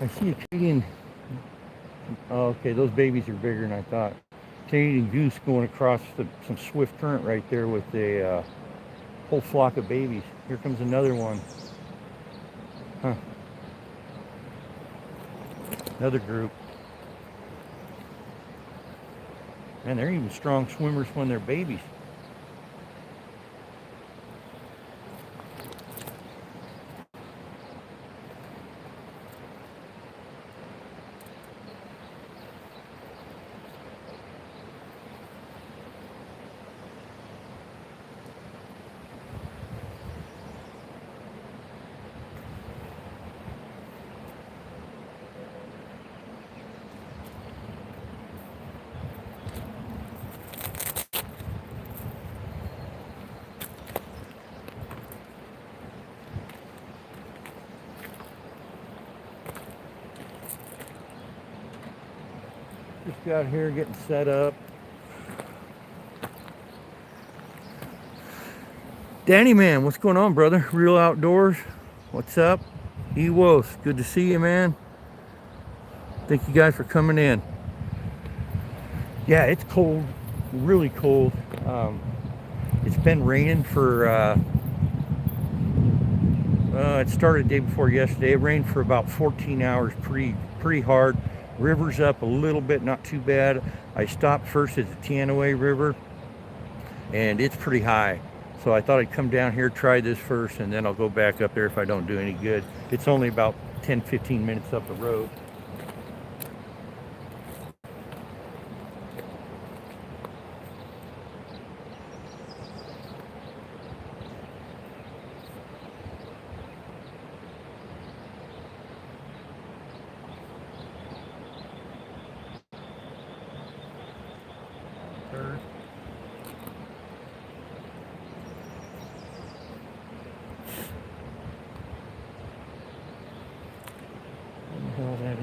I see a Canadian. Oh, okay, those babies are bigger than I thought. Canadian goose going across some swift current right there with a whole flock of babies. Here comes another one. Huh, another group. Man, they're even strong swimmers when they're babies. Just got here getting set up. Danny man, what's going on, brother? Real Outdoors. What's up? Ewos, good to see you, man. Thank you guys for coming in. Yeah, it's cold, really cold. Um, it's been raining for, it started the day before yesterday. It rained for about 14 hours, pretty hard. River's up a little bit, not too bad. I stopped first at the Tianaway River, and it's pretty high. So I thought I'd come down here, try this first, and then I'll go back up there if I don't do any good. It's only about 10, 15 minutes up the road. Third. What the hell that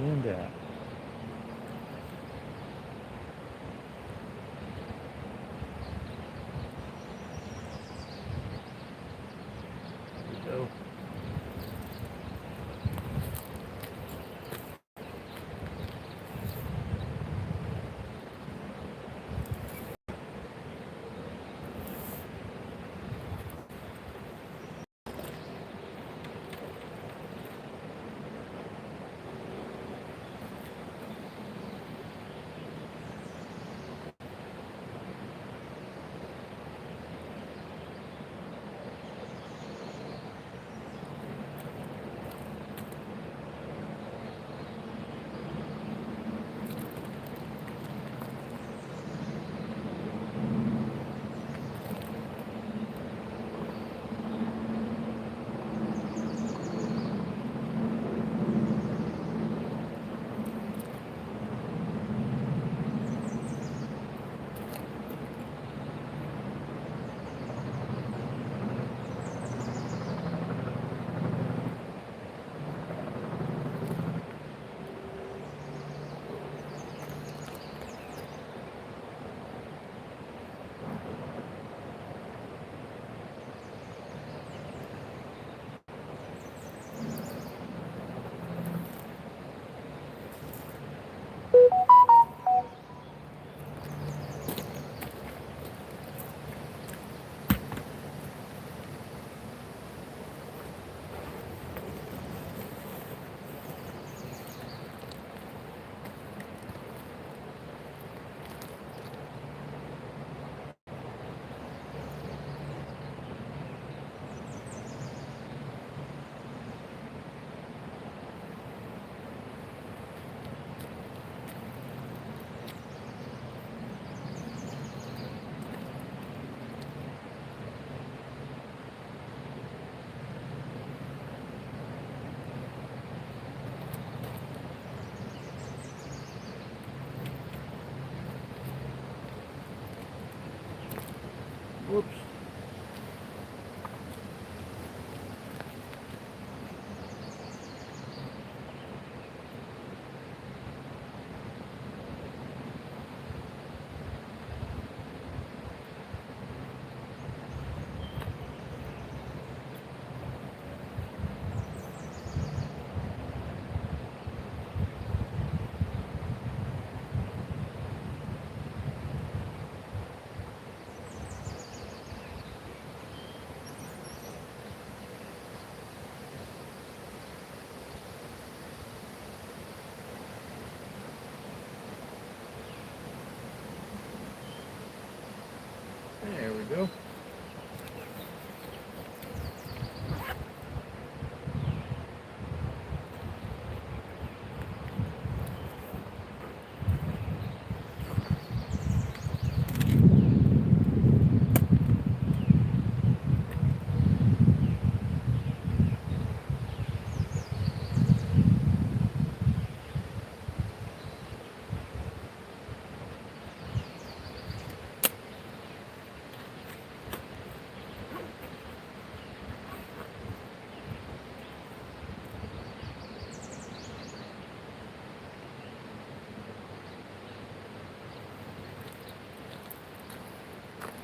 we go.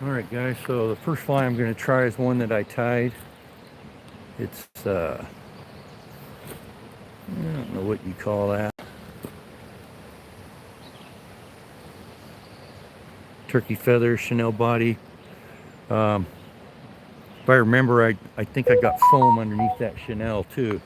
All right, guys, so the first fly I'm going to try is one that I tied. It's, I don't know what you call that. Turkey feather, Chanel body. If I remember, I think I got foam underneath that Chanel too.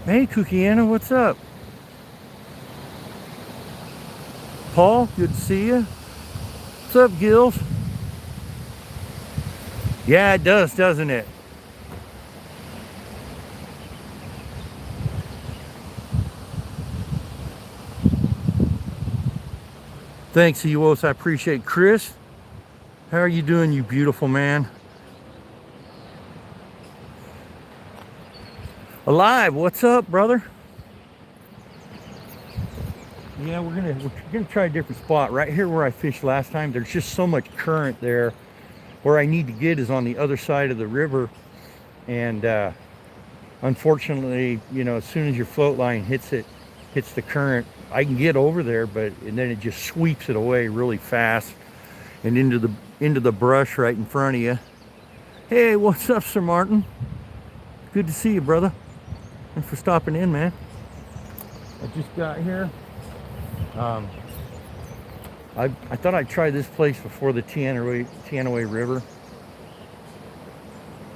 Hey, Cookiana, what's up? Paul, good to see you. What's up, Gills? Yeah, it does, doesn't it? Thanks, Ewos. I appreciate it. Chris, how are you doing, you beautiful man? Alive, what's up, brother? Yeah, we're gonna try a different spot. Right here where I fished last time, there's just so much current there. Where I need to get is on the other side of the river. And unfortunately, you know, as soon as your float line hits the current, I can get over there, and then it just sweeps it away really fast and into the brush right in front of you. Hey, what's up, Sir Martin? Good to see you, brother. Thanks for stopping in, man. I just got here. I thought I'd try this place before the Teanaway River,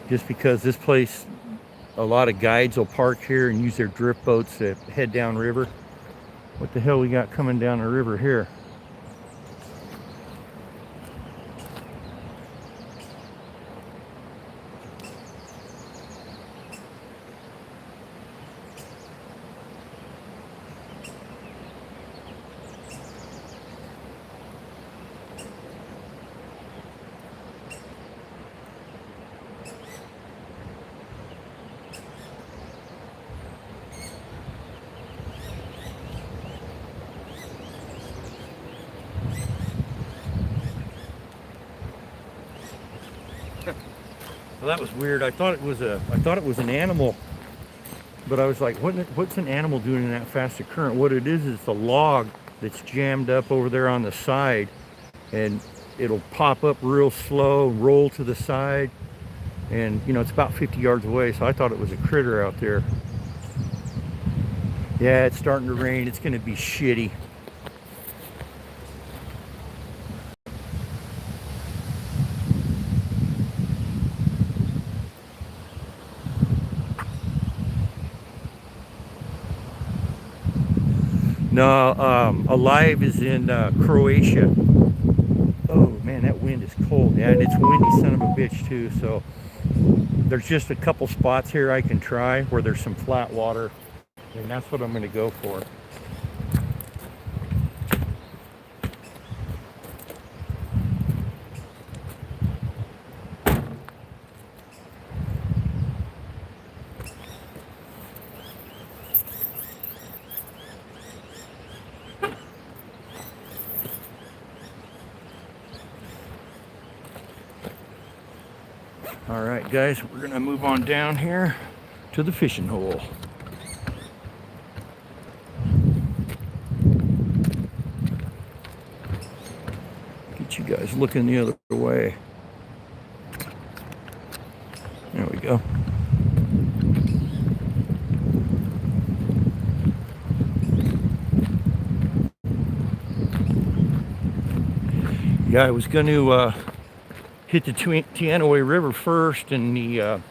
just because this place, a lot of guides will park here and use their drift boats to head down river. What the hell we got coming down the river here? Well, that was weird. I thought it was an animal, but I was like, what's an animal doing in that fast current? What it is it's a log that's jammed up over there on the side, and it'll pop up real slow, roll to the side, and you know it's about 50 yards away. So I thought it was a critter out there. Yeah, it's starting to rain. It's going to be shitty. No, Alive is in Croatia. Oh man, that wind is cold. Yeah, and it's windy son of a bitch too. So there's just a couple spots here I can try where there's some flat water, and that's what I'm going to go for. All right, guys, we're gonna move on down here to the fishing hole. Get you guys looking the other way. There we go. Yeah, I was going to hit the Teanaway River first and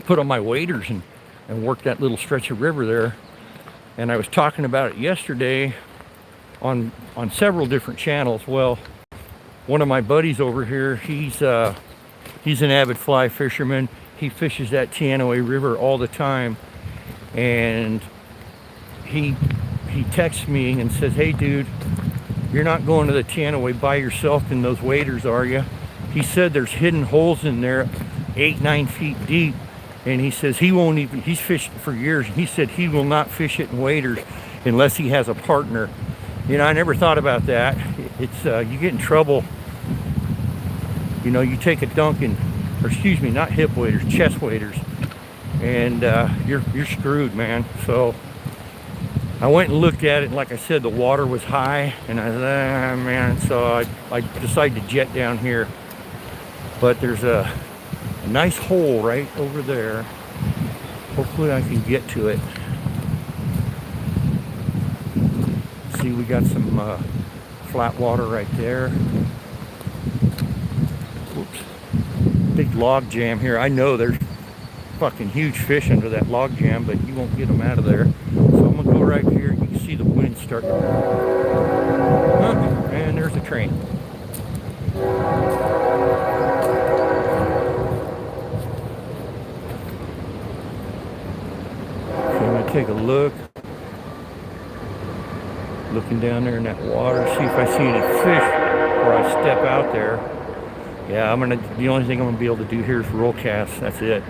put on my waders and work that little stretch of river there. And I was talking about it yesterday on several different channels. Well, one of my buddies over here, he's an avid fly fisherman. He fishes that Teanaway River all the time, and he texts me and says, "Hey, dude, you're not going to the Teanaway by yourself in those waders, are you?" He said there's hidden holes in there 8-9 feet deep, and he says he's fished for years, and he said he will not fish it in waders unless he has a partner. You know, I never thought about that. It's you get in trouble. You know, you take a dunk in, or excuse me, not hip waders, chest waders, and you're screwed, man. So I went and looked at it, and like I said, the water was high, and I thought, man, so I decided to jet down here. But there's a nice hole right over there. Hopefully I can get to it. See, we got some flat water right there. Whoops. Big log jam here. I know there's fucking huge fish under that log jam, but you won't get them out of there. So I'm gonna go right here. You can see the wind starting to and there's a train. Take a look. Looking down there in that water, see if I see any fish before I step out there. Yeah, the only thing I'm gonna be able to do here is roll cast. That's it.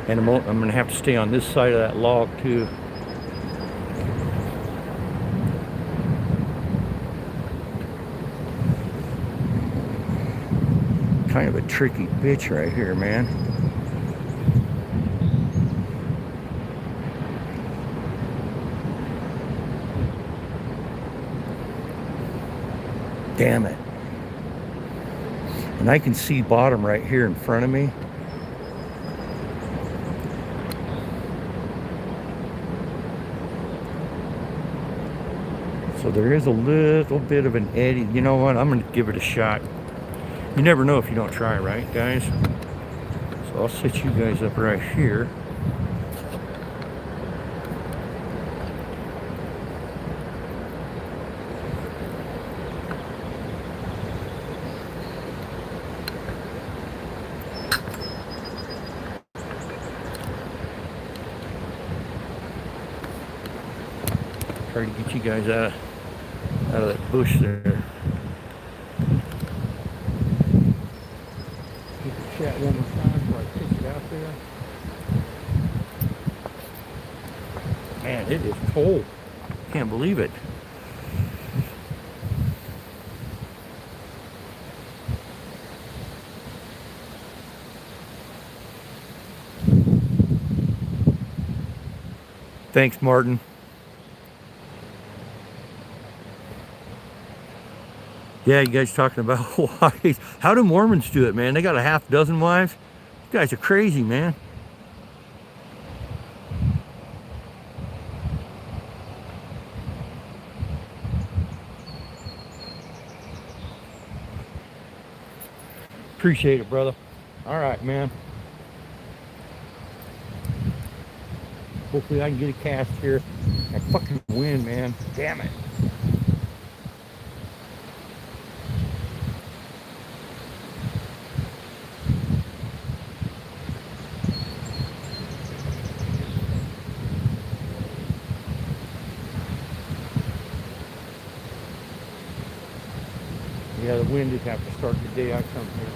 And I'm gonna have to stay on this side of that log too. Kind of a tricky bitch right here, man. Damn it. And I can see bottom right here in front of me. So there is a little bit of an eddy. You know what? I'm going to give it a shot. You never know if you don't try, right, guys? So I'll set you guys up right here. Try to get you guys out of that bush there. Get the chat one more time before I pitch it out there. Man, it is cold. Can't believe it. Thanks, Martin. Yeah, you guys talking about wives. How do Mormons do it, man? They got a half dozen wives? You guys are crazy, man. Appreciate it, brother. All right, man. Hopefully I can get a cast here. That fucking wind, man. Damn it. Yeah, the wind did have to start the day I come here.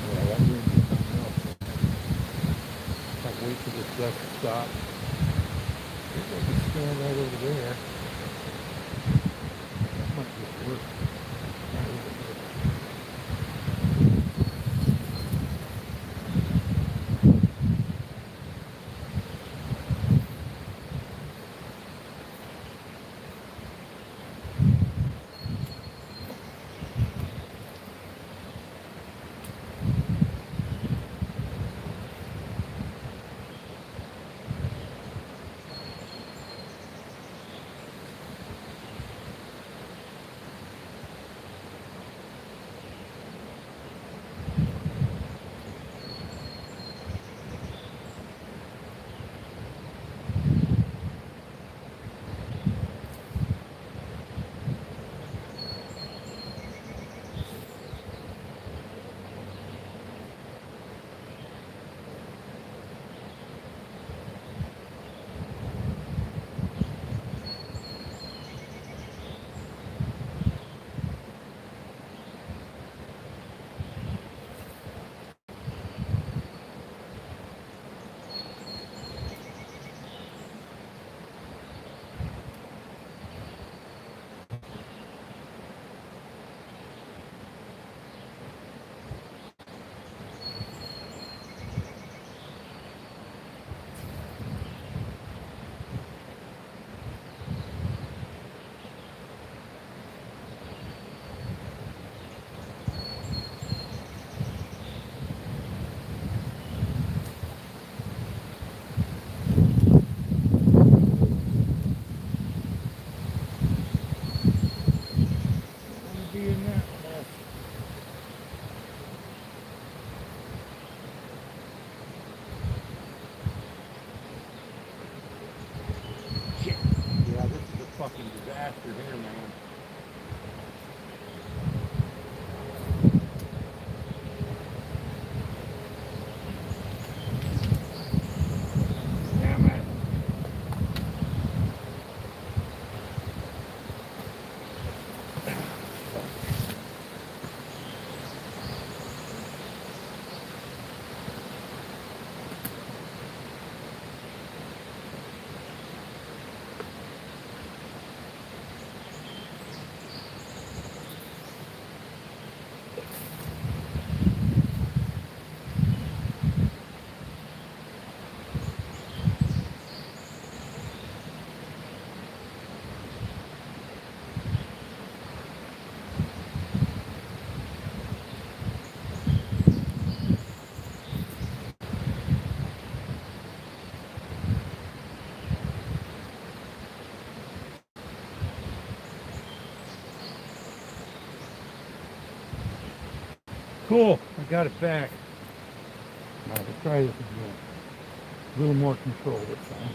Yeah, that wind is something else. Can't wait for this dust to stop. There's like a stand right over there. That might just work. Fucking disaster here, man. Damn it. Cool, I got it back. All right, let's try this again. A little more control this time.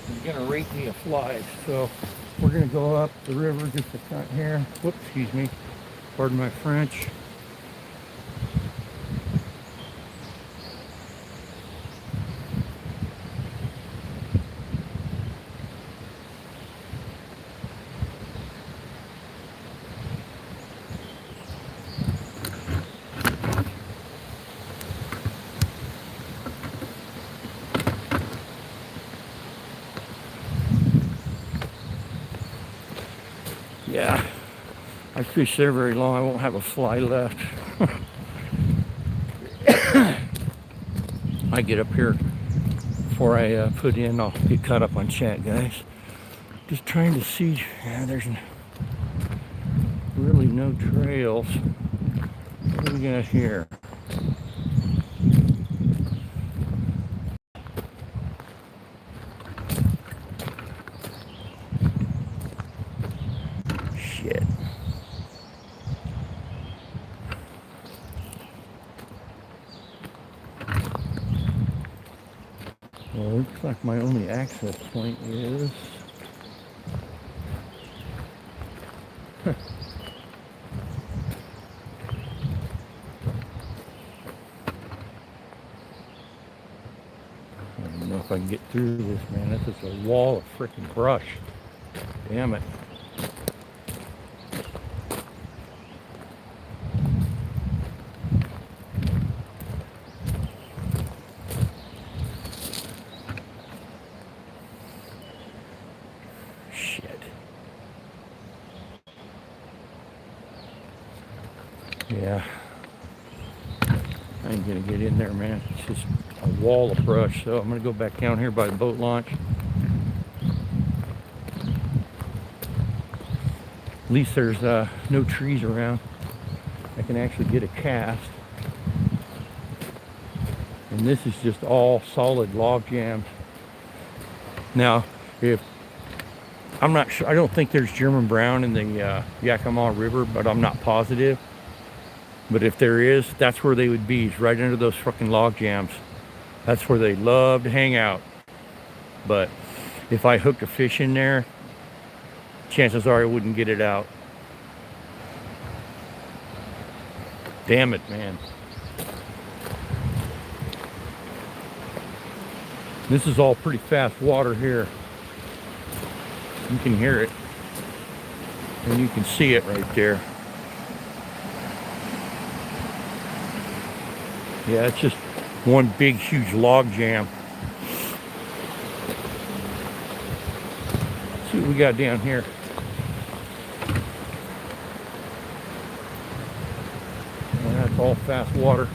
He's gonna rate me a fly. So we're gonna go up the river just a cut here. Whoops, excuse me. Pardon my French. Yeah, I fish there very long. I won't have a fly left. I get up here before I put in. I'll get caught up on chat, guys. Just trying to see. Yeah, there's really no trails. What do we got here? Shit. Well, looks like my only access point is I don't know if I can get through this, man. This is a wall of freaking brush. Damn it. Shit. Yeah. I ain't gonna get in there, man. It's just a wall of brush. So I'm gonna go back down here by the boat launch. At least there's no trees around. I can actually get a cast. And this is just all solid log jams. Now, if I'm not sure, I don't think there's German brown in the Yakima River, but I'm not positive. But if there is, that's where they would be, right under those fucking log jams. That's where they love to hang out. But if I hooked a fish in there, chances are I wouldn't get it out. Damn it, man. This is all pretty fast water here. You can hear it. And you can see it right there. Yeah, it's just one big, huge log jam. Let's see what we got down here. Well, that's all fast water.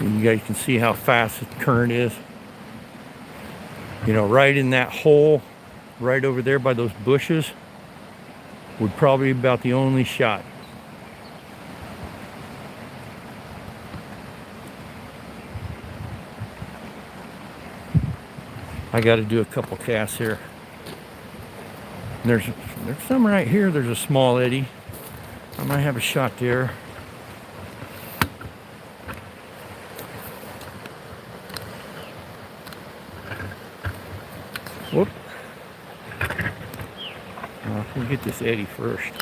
You guys can see how fast the current is. You know, right in that hole, right over there by those bushes, would probably be about the only shot. I got to do a couple casts here. There's some right here. There's a small eddy. I might have a shot there. Whoop. We'll get this eddy first.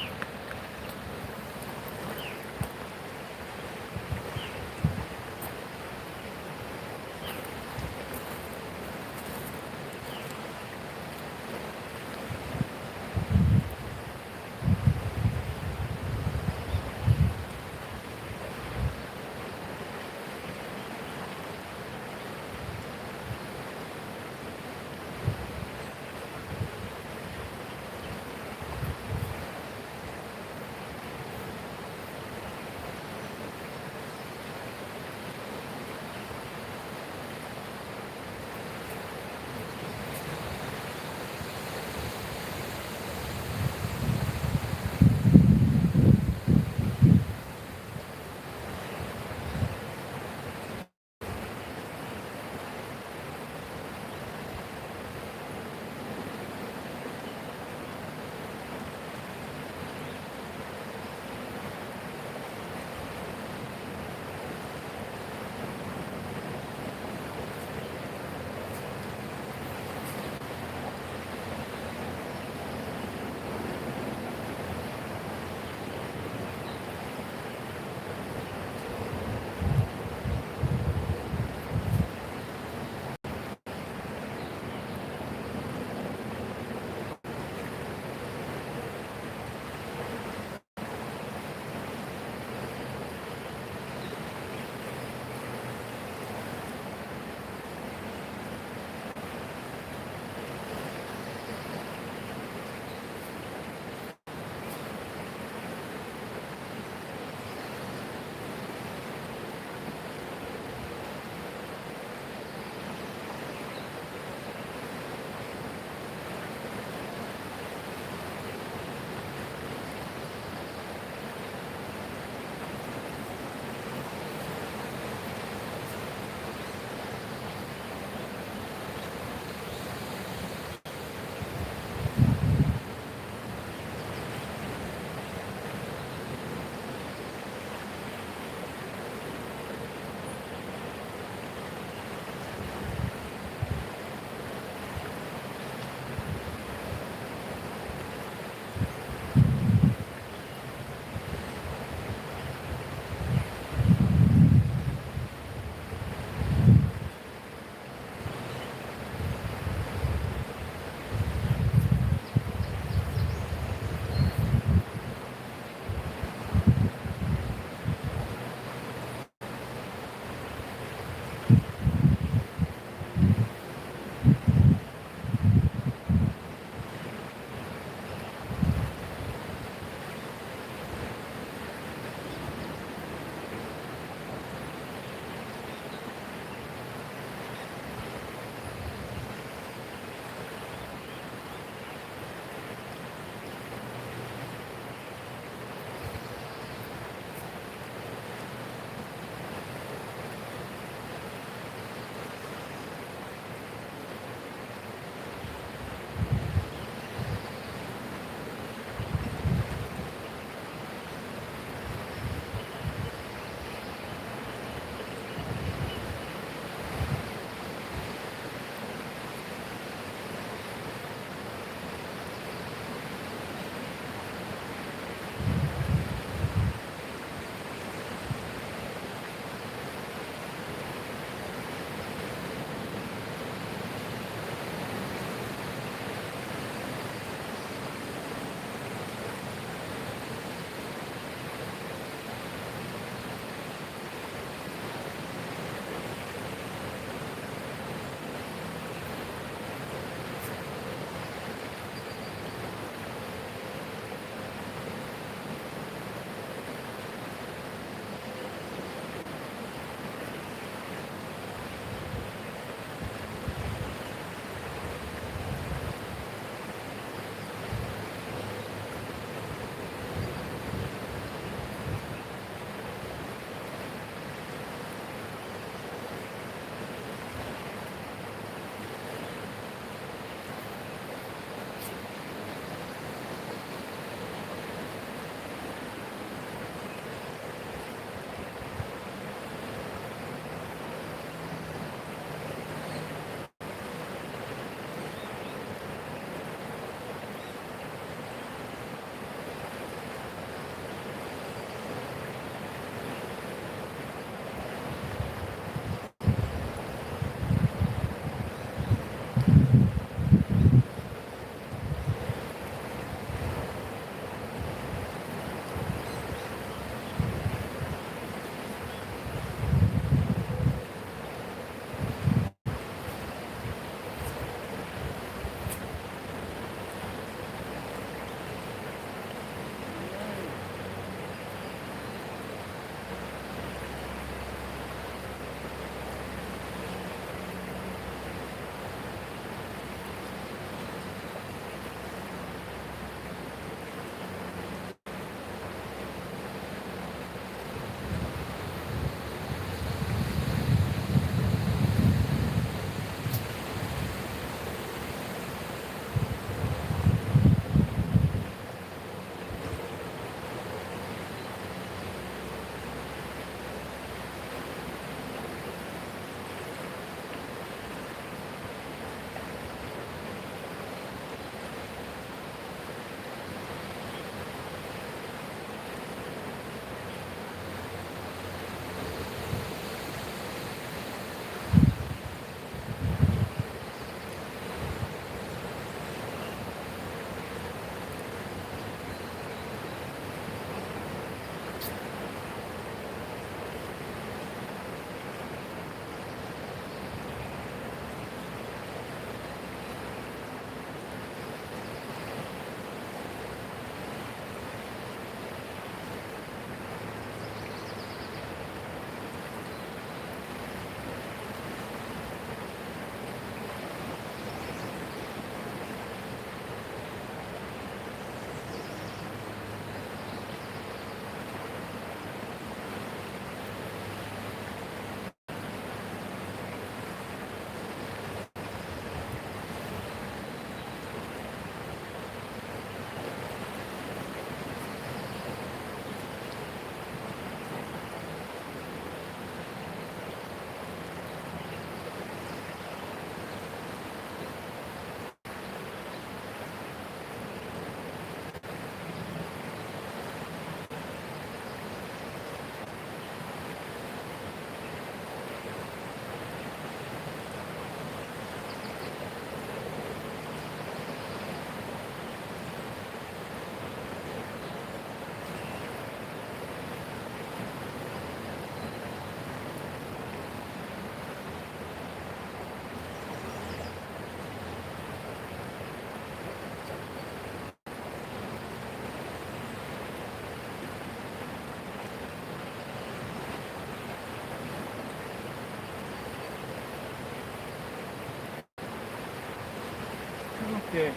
Okay.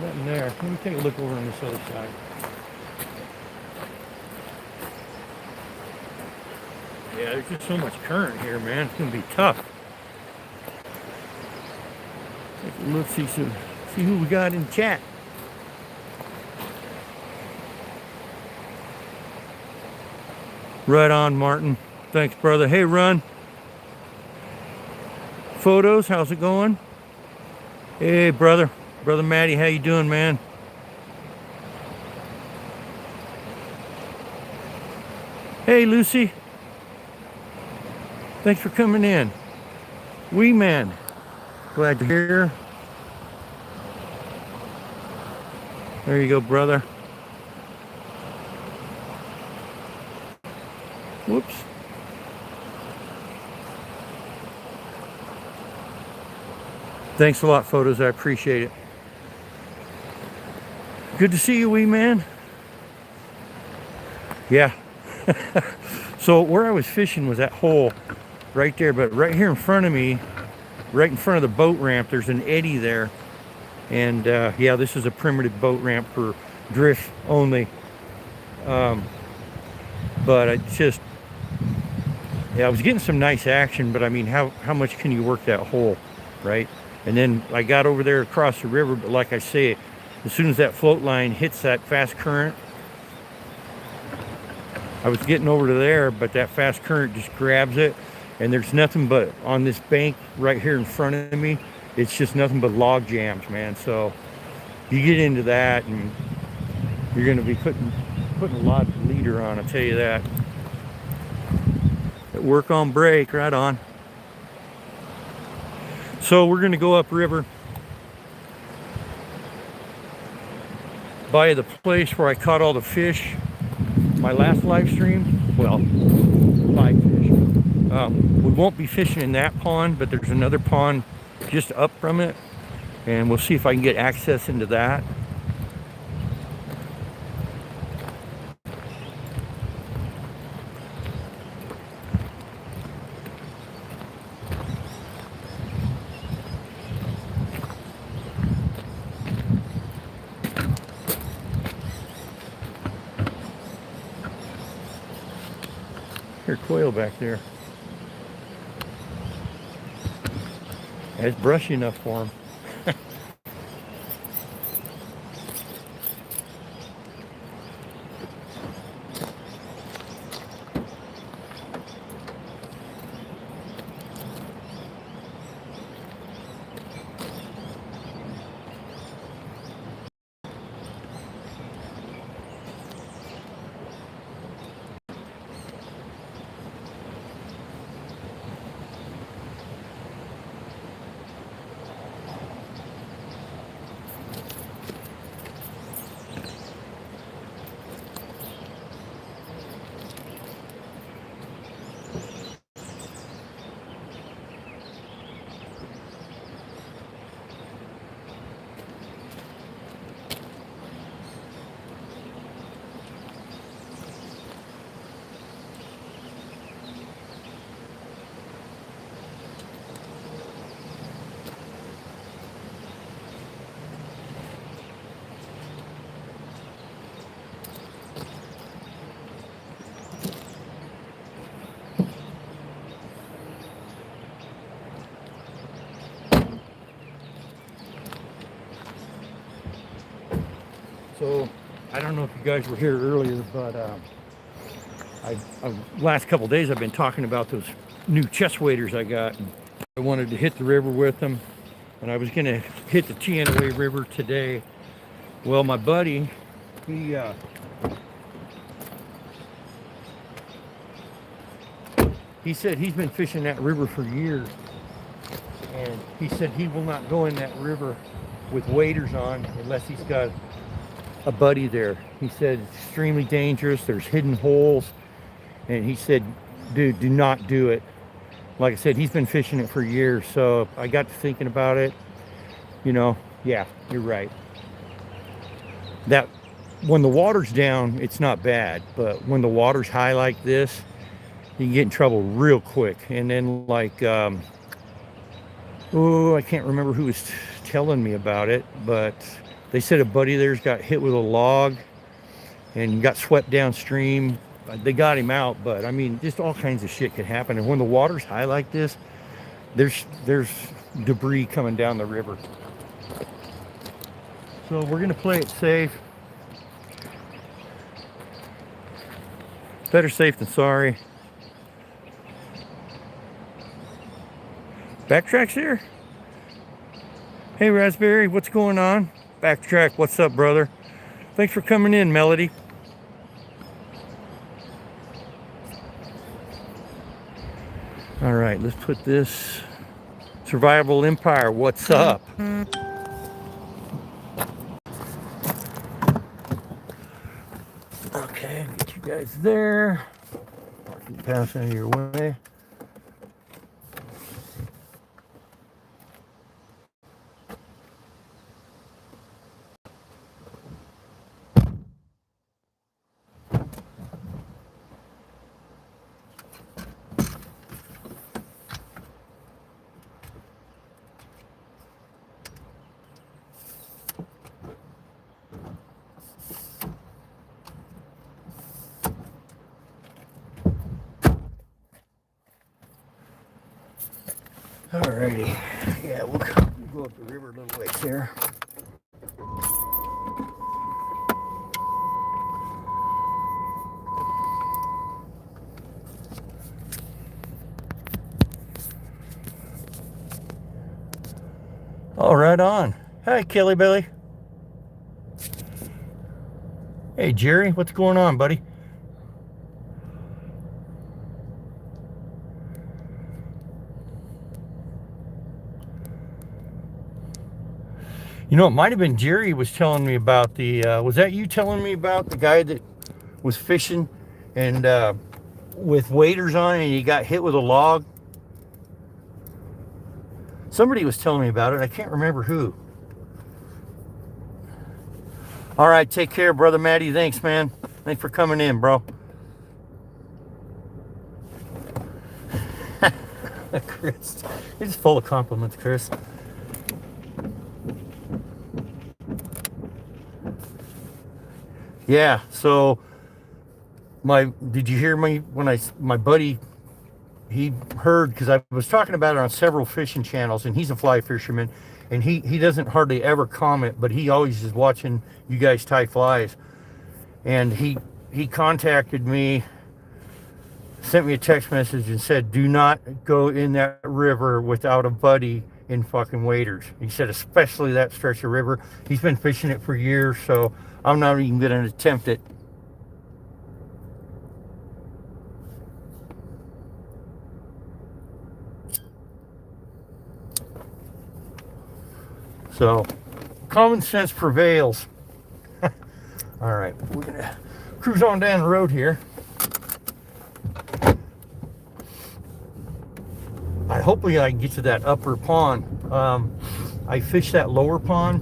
Nothing there. Let me take a look over on this other side. Yeah, there's just so much current here, man. It's gonna be tough. Take a look, see who we got in chat. Right on, Martin. Thanks, brother. Hey, Run. Photos, how's it going? Hey, brother. Brother Matty, how you doing, man? Hey, Lucy. Thanks for coming in. Wee man. Glad you're here. There you go, brother. Whoops. Thanks a lot, Photos. I appreciate it. Good to see you, wee man. Yeah. So where I was fishing was that hole right there, but right here in front of me, right in front of the boat ramp, there's an eddy there. And yeah, this is a primitive boat ramp for drift only. But I just, yeah, I was getting some nice action, but I mean, how much can you work that hole, right? And then I got over there across the river, but like I say, as soon as that float line hits that fast current, I was getting over to there, but that fast current just grabs it, and there's nothing but on this bank right here in front of me, it's just nothing but log jams, man. So you get into that, and you're going to be putting a lot of leader on, I'll tell you that. Work on break, right on. So we're going to go upriver by the place where I caught all the fish. My last live stream, well, 5 fish. We won't be fishing in that pond, but there's another pond just up from it, and we'll see if I can get access into that. There's quail back there. It's brushy enough for them. So I don't know if you guys were here earlier, but last couple of days I've been talking about those new chest waders I got. I wanted to hit the river with them, and I was gonna hit the Teanaway River today. Well, my buddy, he said he's been fishing that river for years, and he said he will not go in that river with waders on unless he's got a buddy there. He said it's extremely dangerous, there's hidden holes, and he said, dude, do not do it. Like I said, he's been fishing it for years, so I got to thinking about it. You know, yeah, you're right. That when the water's down, it's not bad, but when the water's high like this, you can get in trouble real quick. And then like, oh, I can't remember who was telling me about it, but they said a buddy of theirs got hit with a log and got swept downstream. They got him out, but I mean, just all kinds of shit could happen. And when the water's high like this, there's debris coming down the river. So we're gonna play it safe. Better safe than sorry. Backtrack's here. Hey Raspberry, what's going on? Backtrack, what's up, brother? Thanks for coming in, Melody. All right, let's put this Survival Empire, what's up? Okay, get you guys there. Keep passing your way. Alrighty, yeah, we'll go up the river a little ways here. Oh, right on. Hi, Kelly Billy. Hey, Jerry, what's going on, buddy? You know, it might have been Jerry was telling me about the, was that you telling me about the guy that was fishing and with waders on and he got hit with a log? Somebody was telling me about it. I can't remember who. All right, take care, Brother Matty. Thanks, man. Thanks for coming in, bro. Chris, he's full of compliments, Chris. Yeah, so did you hear me when my buddy, he heard, because I was talking about it on several fishing channels, and he's a fly fisherman, and he doesn't hardly ever comment, but he always is watching you guys tie flies. And he contacted me, sent me a text message and said, do not go in that river without a buddy in fucking waders. He said, especially that stretch of river. He's been fishing it for years, so I'm not even going to attempt it. So, common sense prevails. All right, we're going to cruise on down the road here. Hopefully I can get to that upper pond. I fished that lower pond,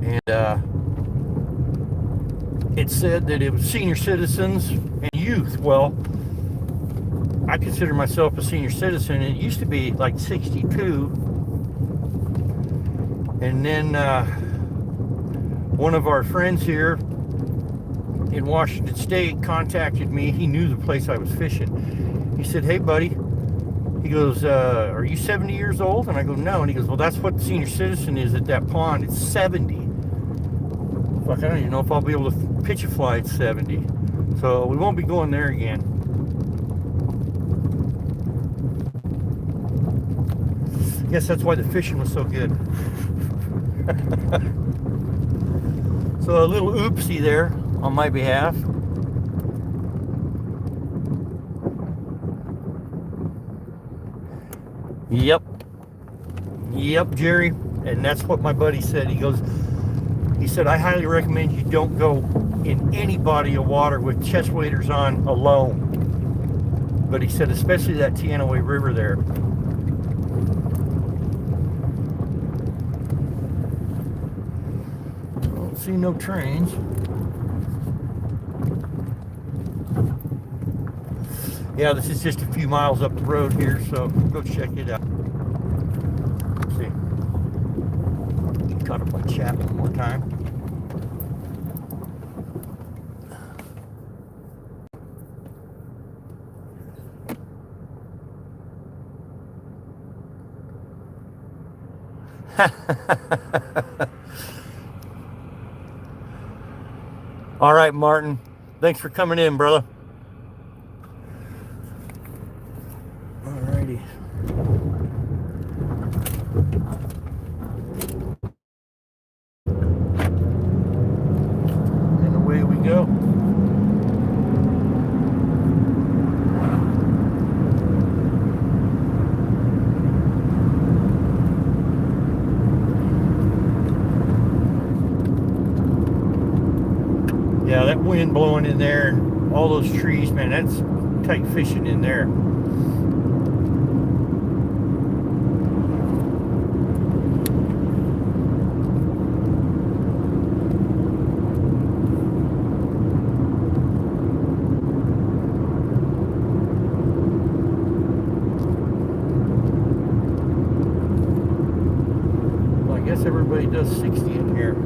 and it said that it was senior citizens and youth. Well, I consider myself a senior citizen, and it used to be like 62. And then one of our friends here in Washington State contacted me. He knew the place I was fishing. He said, hey, buddy. He goes, are you 70 years old? And I go, no. And he goes, well, that's what the senior citizen is at that pond. It's 70. Fuck, I don't even know if I'll be able to pitch a fly at 70. So we won't be going there again. I guess that's why the fishing was so good. So a little oopsie there on my behalf. Yep, Jerry. And that's what my buddy said. He said, I highly recommend you don't go in any body of water with chest waders on alone. But he said, especially that Teanaway River there. I don't see no trains. Yeah, this is just a few miles up the road here, so go check it out. Let's see. up on chat one more time. All right, Martin. Thanks for coming in, brother. All righty. And away we go. Yeah, that wind blowing in there, all those trees, man, that's tight fishing in there. Well, I guess everybody does 60 in here.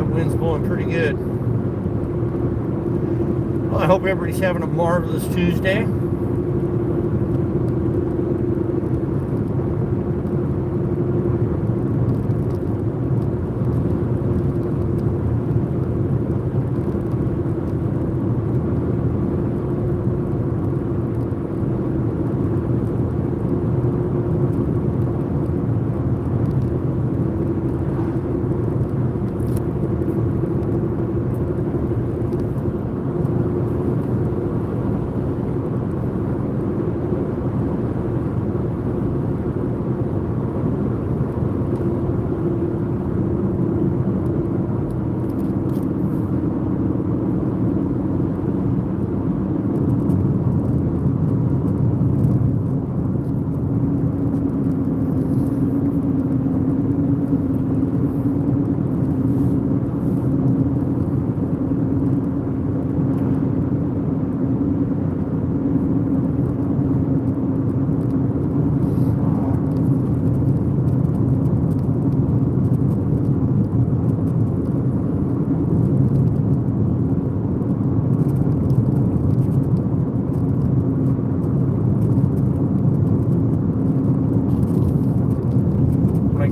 Wind's blowing pretty good. Well, I hope everybody's having a marvelous Tuesday.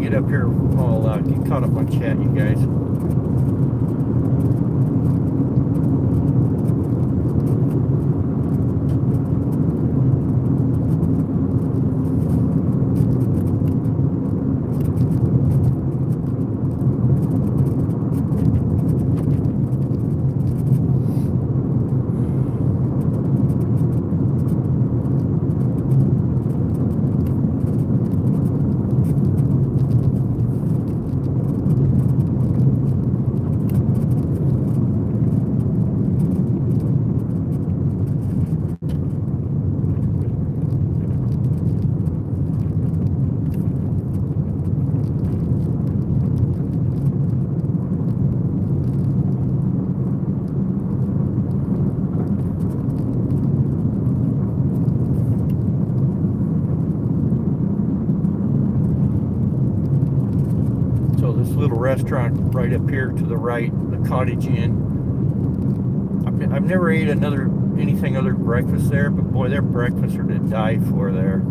Get up here, I'll get caught up on chat, you guys. Little restaurant right up here to the right, the Cottage Inn. I've never ate anything other than breakfast there, but boy, their breakfasts are to die for there.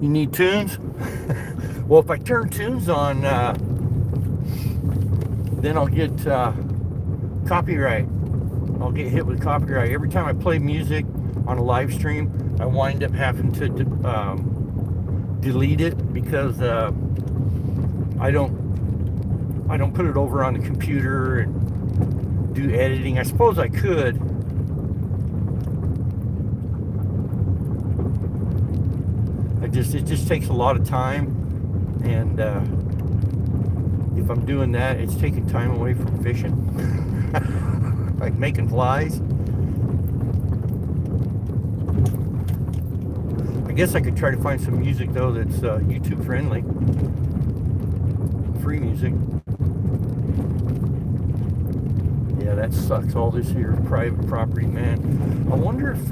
You need tunes? Well, if I turn tunes on, then I'll get copyright. I'll get hit with copyright. Every time I play music on a live stream, I wind up having to delete it because I don't put it over on the computer and do editing. I suppose I could. It just takes a lot of time, and if I'm doing that, it's taking time away from fishing. Like making flies. I guess I could try to find some music though that's YouTube friendly. Free music. Yeah, that sucks. All this here is private property, man. I wonder if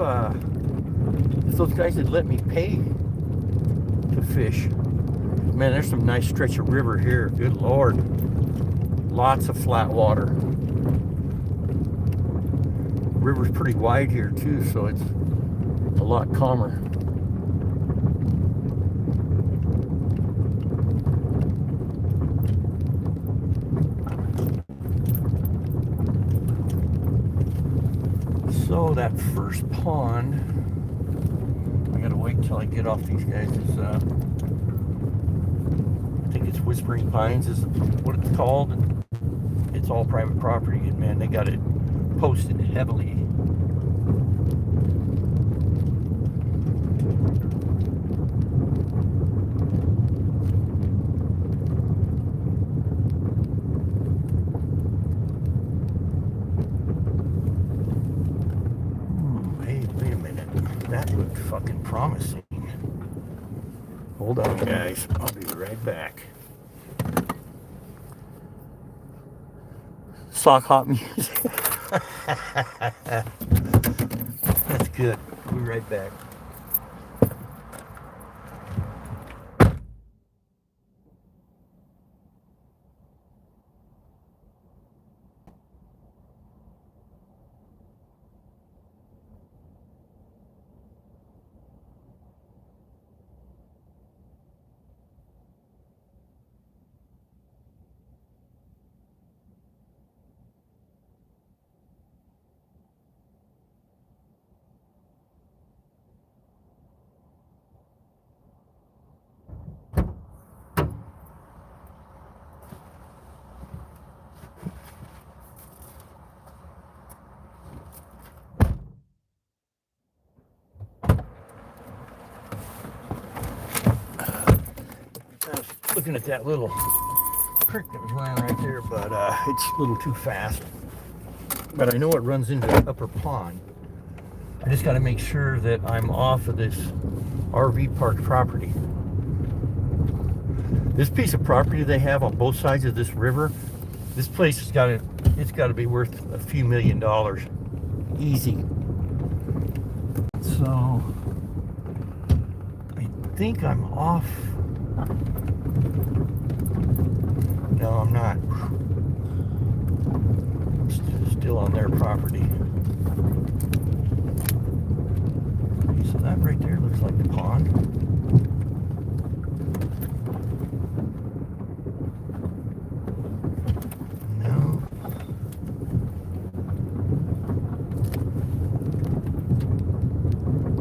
those guys would let me pay to fish. Man, there's some nice stretch of river here. Good Lord. Lots of flat water. River's pretty wide here too, so it's a lot calmer. So that first pond, I gotta wait till I get off these guys. I think it's Whispering Pines is what it's called, and it's all private property. And man, they got it posted heavily. Hey, wait a minute. That looked fucking promising. Hold on, guys. I'll be right back. Sock hop music. That's good. We'll be right back. Looking at that little creek that was running right there, but it's a little too fast. But I know it runs into the upper pond. I just got to make sure that I'm off of this RV park property. This piece of property they have on both sides of this river, this place has got to, it's got to be worth a few $1 million, easy. So I think I'm off. No, I'm not. I'm still on their property. So that right there looks like the pond. No.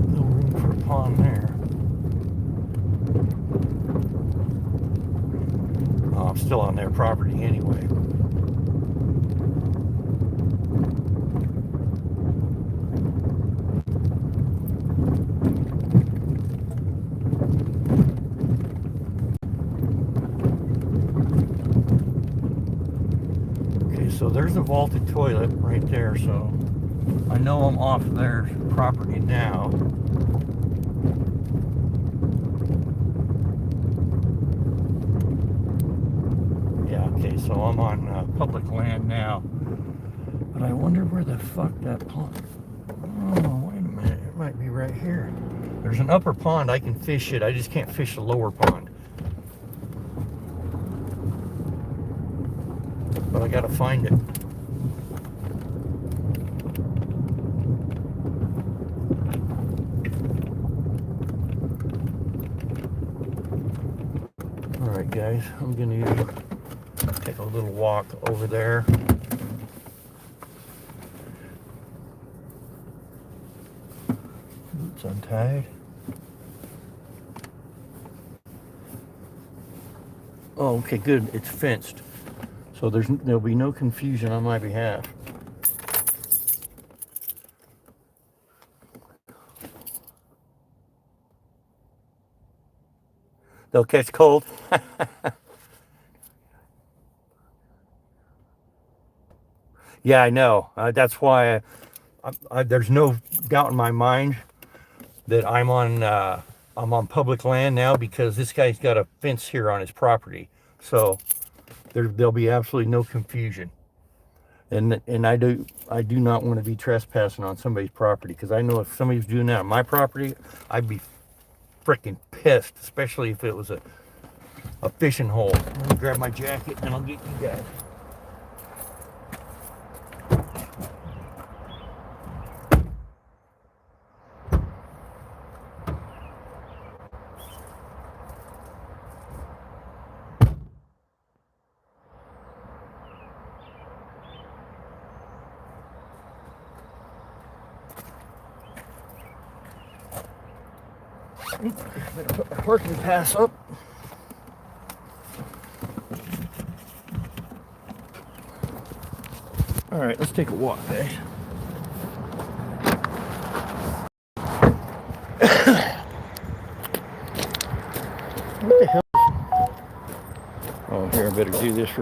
No room for a pond there. I'm still on their property anyway. Okay, so there's a vaulted toilet right there, so I know I'm off their property now. Okay, so I'm on public land now, but I wonder where the fuck that pond. Oh, wait a minute, it might be right here. There's an upper pond, I can fish it, I just can't fish the lower pond. But I gotta find it. All right, guys, I'm going to take a little walk over there. It's untied. Oh, okay, good. It's fenced. So there'll be no confusion on my behalf. They'll catch cold. Yeah, I know. That's why there's no doubt in my mind that I'm on public land now, because this guy's got a fence here on his property. So there'll be absolutely no confusion. And I do not want to be trespassing on somebody's property, because I know if somebody was doing that on my property, I'd be freaking pissed, especially if it was a fishing hole. Let me grab my jacket and I'll get you guys. Better put my parking pass up. All right, let's take a walk, guys. What the hell? Oh, here, I better do this real